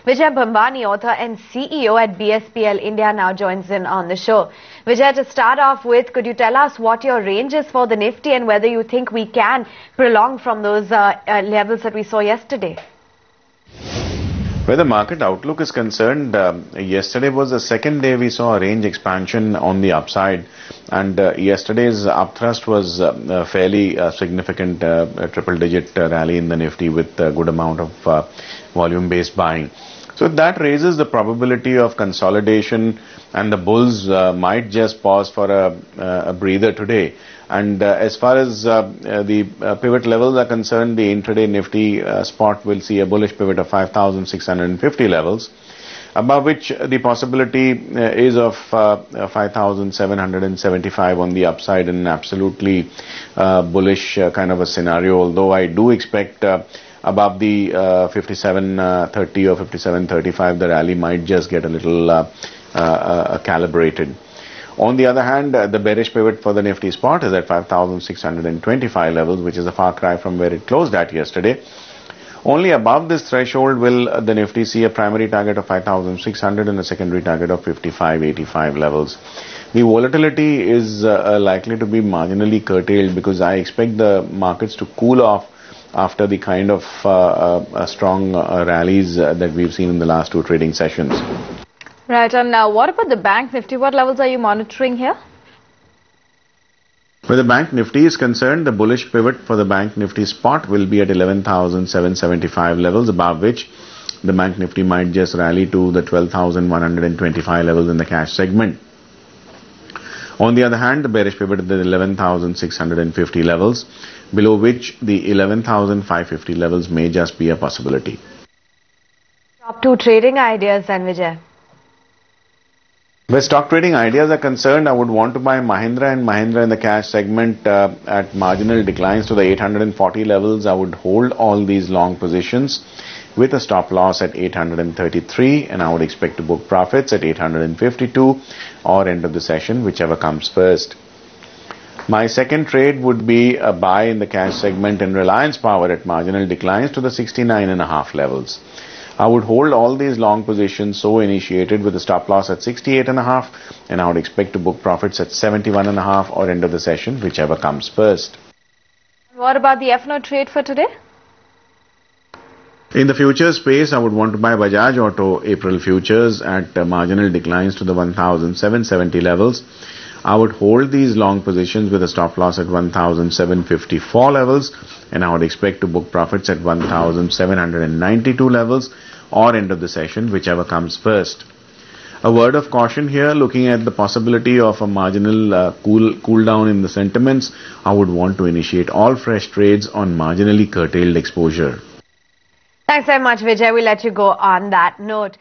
Vijay Bhambani, author and CEO at BSPL India, now joins in on the show. Vijay, to start off with, could you tell us what your range is for the Nifty and whether you think we can prolong from those levels that we saw yesterday? Where the market outlook is concerned, yesterday was the second day we saw a range expansion on the upside, and yesterday's upthrust was a fairly significant triple-digit rally in the Nifty with a good amount of volume-based buying. So that raises the probability of consolidation, and the bulls might just pause for a breather today. And as far as the pivot levels are concerned, the intraday Nifty spot will see a bullish pivot of 5,650 levels, above which the possibility is of 5,775 on the upside, in an absolutely bullish kind of a scenario. Although I do expect above the 57.30 or 57.35, the rally might just get a little calibrated. On the other hand, the bearish pivot for the Nifty spot is at 5,625 levels, which is a far cry from where it closed at yesterday. Only above this threshold will the Nifty see a primary target of 5,600 and a secondary target of 55.85 levels. The volatility is likely to be marginally curtailed because I expect the markets to cool off after the kind of strong rallies that we've seen in the last two trading sessions. Right, and now what about the Bank Nifty? What levels are you monitoring here? Where the Bank Nifty is concerned, the bullish pivot for the Bank Nifty spot will be at 11,775 levels, above which the Bank Nifty might just rally to the 12,125 levels in the cash segment. On the other hand, the bearish pivot at the 11,650 levels, below which the 11,550 levels may just be a possibility. Top two trading ideas then, Vijay. Where stock trading ideas are concerned, I would want to buy Mahindra and Mahindra in the cash segment at marginal declines to the 840 levels. I would hold all these long positions with a stop loss at 833, and I would expect to book profits at 852 or end of the session, whichever comes first. My second trade would be a buy in the cash segment in Reliance Power at marginal declines to the 69.5 levels. I would hold all these long positions so initiated with a stop loss at 68.5, and I would expect to book profits at 71.5 or end of the session, whichever comes first. What about the F-note trade for today? In the futures space, I would want to buy Bajaj Auto April futures at marginal declines to the 1,770 levels. I would hold these long positions with a stop loss at 1,754 levels, and I would expect to book profits at 1,792 levels or end of the session, whichever comes first. A word of caution here, looking at the possibility of a marginal cool down in the sentiments, I would want to initiate all fresh trades on marginally curtailed exposure. Thanks very much, Vijay. We'll let you go on that note.